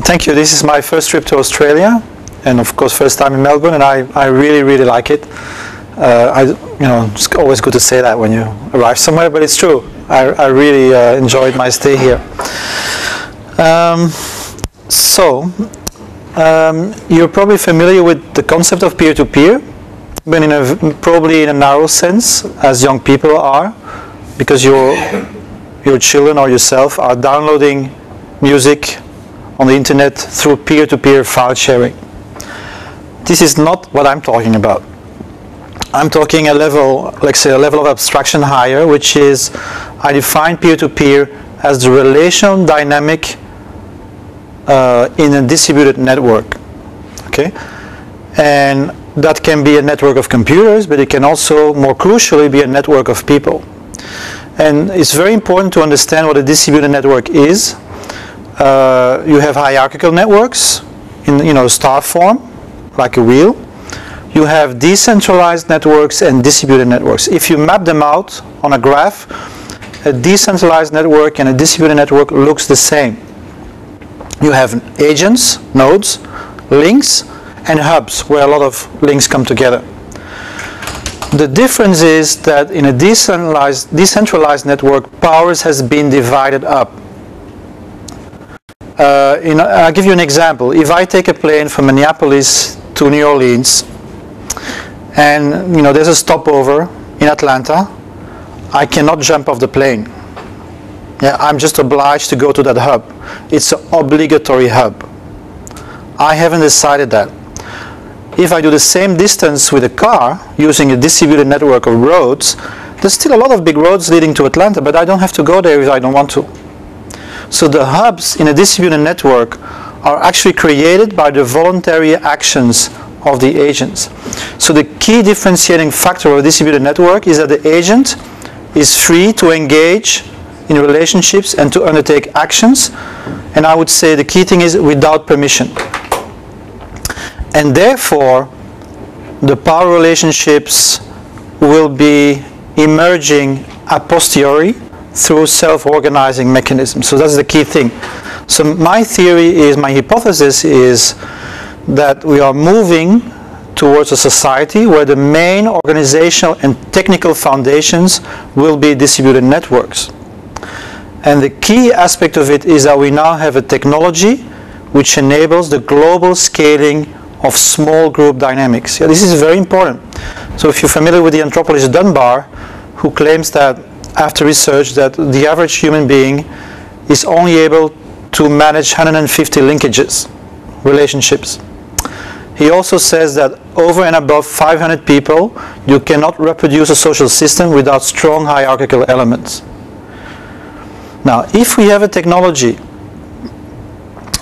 Thank you. This is my first trip to Australia, and of course first time in Melbourne, and I really like it. It's always good to say that when you arrive somewhere, but it's true. I really enjoyed my stay here. You're probably familiar with the concept of peer-to-peer, but probably in a narrow sense, as young people are, because your children or yourself are downloading music on the internet through peer-to-peer file sharing. This is not what I'm talking about. I'm talking a level, let's say a level of abstraction higher, which is I define peer-to-peer as the relational dynamic in a distributed network. Okay, and that can be a network of computers, but it can also, more crucially, be a network of people. And it's very important to understand what a distributed network is. You have hierarchical networks in star form, like a wheel. You have decentralized networks and distributed networks. If you map them out on a graph, a decentralized network and a distributed network looks the same. You have agents, nodes, links, and hubs where a lot of links come together. The difference is that in a decentralized network, powers has been divided up. I'll give you an example. If I take a plane from Minneapolis to New Orleans, and there's a stopover in Atlanta, I cannot jump off the plane. Yeah, I'm just obliged to go to that hub. It's an obligatory hub. I haven't decided that. If I do the same distance with a car using a distributed network of roads, there's still a lot of big roads leading to Atlanta, but I don't have to go there if I don't want to. So the hubs in a distributed network are actually created by the voluntary actions of the agents. So the key differentiating factor of a distributed network is that the agent is free to engage in relationships and to undertake actions, and I would say the key thing is without permission. And therefore, the power relationships will be emerging a posteriori through self-organizing mechanisms. So that's the key thing. So my theory is, my hypothesis is that we are moving towards a society where the main organizational and technical foundations will be distributed networks. And the key aspect of it is that we now have a technology which enables the global scaling of small group dynamics. Yeah, this is very important. So if you're familiar with the anthropologist Dunbar, who claims that after research that the average human being is only able to manage 150 linkages, relationships. He also says that over and above 500 people, you cannot reproduce a social system without strong hierarchical elements. Now, if we have a technology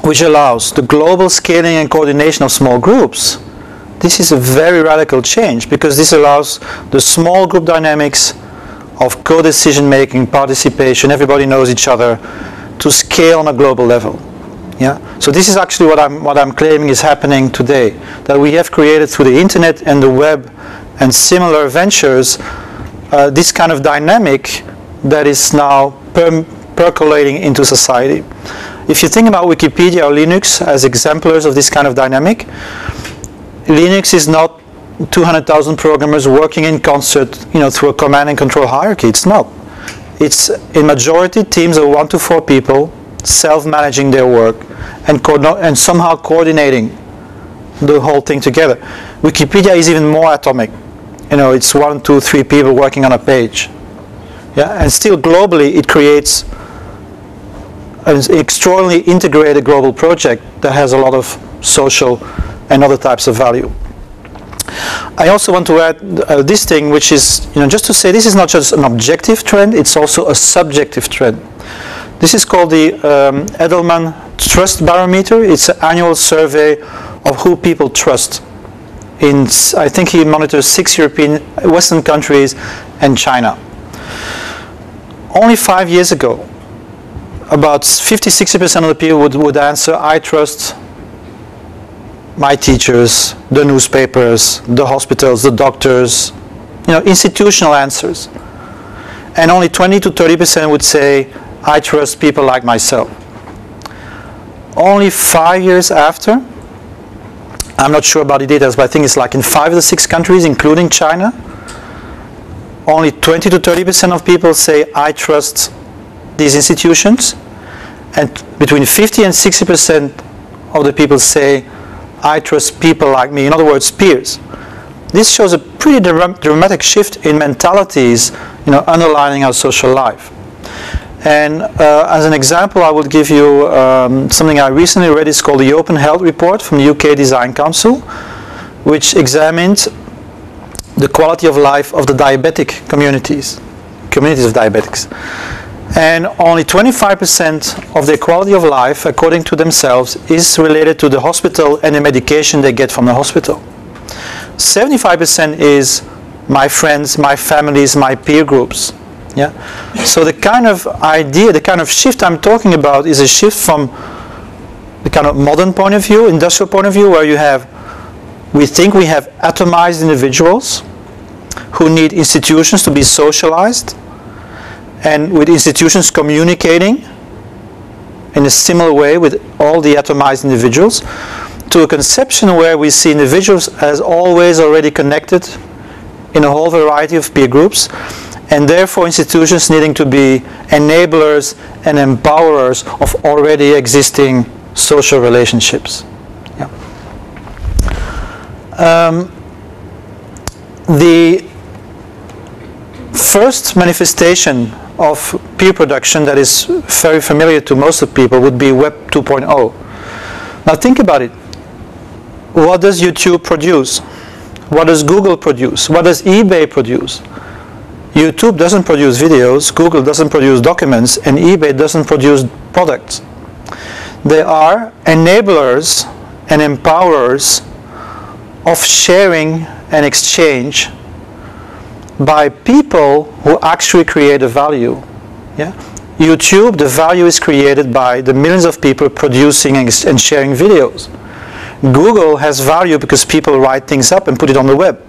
which allows the global scaling and coordination of small groups, this is a very radical change, because this allows the small group dynamics of co-decision making, participation, everybody knows each other, to scale on a global level. Yeah? So this is actually what I'm claiming is happening today, that we have created through the internet and the web and similar ventures this kind of dynamic that is now percolating into society. If you think about Wikipedia or Linux as exemplars of this kind of dynamic, Linux is not 200,000 programmers working in concert, through a command and control hierarchy. It's not. It's in majority teams of 1 to 4 people self-managing their work and somehow coordinating the whole thing together. Wikipedia is even more atomic. It's 1, 2, 3 people working on a page. Yeah, and still globally it creates an extraordinarily integrated global project that has a lot of social and other types of value. I also want to add this thing, which is, just to say this is not just an objective trend, it's also a subjective trend. This is called the Edelman Trust Barometer. It's an annual survey of who people trust. I think he monitors 6 European, Western countries and China. Only 5 years ago, about 50-60% of the people would answer, I trust my teachers, the newspapers, the hospitals, the doctors, institutional answers. And only 20 to 30% would say, I trust people like myself. only 5 years after, I'm not sure about the details, but I think it's like in 5 of the 6 countries, including China, only 20 to 30% of people say, I trust these institutions, and between 50 and 60% of the people say, I trust people like me, in other words, peers. This shows a pretty dramatic shift in mentalities, underlining our social life. And as an example, I would give you something I recently read. It's called the Open Health Report from the UK Design Council, which examined the quality of life of the diabetic communities of diabetics. And only 25% of their quality of life, according to themselves, is related to the hospital and the medication they get from the hospital. 75% is my friends, my families, my peer groups. Yeah. So the kind of idea, the kind of shift I'm talking about is a shift from the kind of modern point of view, industrial point of view, where we think we have atomized individuals who need institutions to be socialized, and with institutions communicating in a similar way with all the atomized individuals, to a conception where we see individuals as always already connected in a whole variety of peer groups, and therefore institutions needing to be enablers and empowerers of already existing social relationships. Yeah. The first manifestation of peer production that is very familiar to most of the people would be Web 2.0. Now think about it. What does YouTube produce? What does Google produce? What does eBay produce? YouTube doesn't produce videos, Google doesn't produce documents, and eBay doesn't produce products. They are enablers and empowerers of sharing and exchange by people who actually create a value. Yeah? YouTube, the value is created by the millions of people producing and sharing videos. Google has value because people write things up and put it on the web.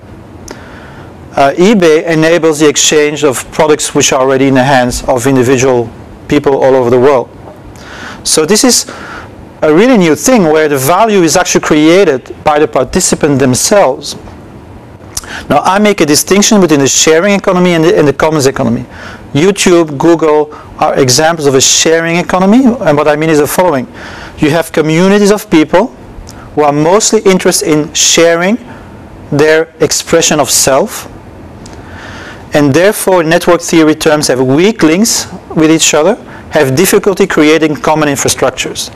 eBay enables the exchange of products which are already in the hands of individual people all over the world. So this is a really new thing where the value is actually created by the participant themselves. Now I make a distinction between the sharing economy and the commons economy. YouTube, Google are examples of a sharing economy, and what I mean is the following. You have communities of people who are mostly interested in sharing their expression of self, and therefore in network theory terms have weak links with each other, have difficulty creating common infrastructures,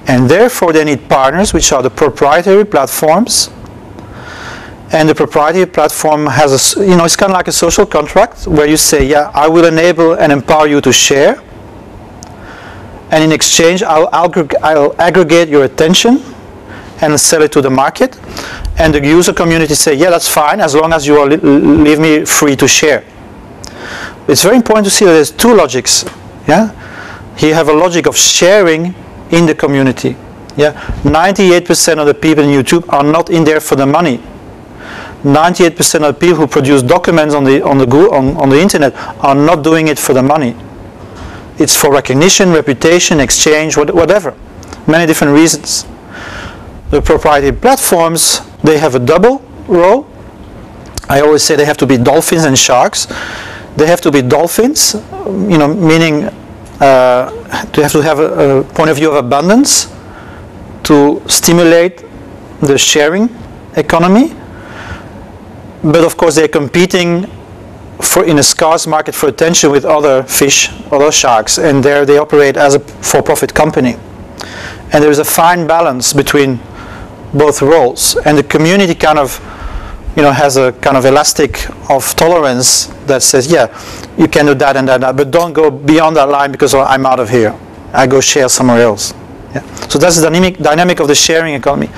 and therefore they need partners, which are the proprietary platforms. And the proprietary platform has it's kind of like a social contract where you say, yeah, I will enable and empower you to share, and in exchange I'll aggregate your attention and sell it to the market, and the user community say, yeah, that's fine as long as you leave me free to share. It's very important to see that there's two logics. Yeah, you have a logic of sharing in the community. Yeah, 98% of the people in YouTube are not in there for the money. 98% of the people who produce documents on the internet are not doing it for the money. It's for recognition, reputation, exchange, whatever. Many different reasons. The proprietary platforms, they have a double role. I always say they have to be dolphins and sharks. They have to be dolphins, meaning they have to have a point of view of abundance to stimulate the sharing economy. But of course they're competing in a scarce market for attention with other fish, other sharks, and there they operate as a for-profit company. And there is a fine balance between both roles, and the community kind of has a kind of elastic of tolerance that says, yeah, you can do that and that, but don't go beyond that line because I'm out of here. I go share somewhere else. Yeah. So that's the dynamic of the sharing economy.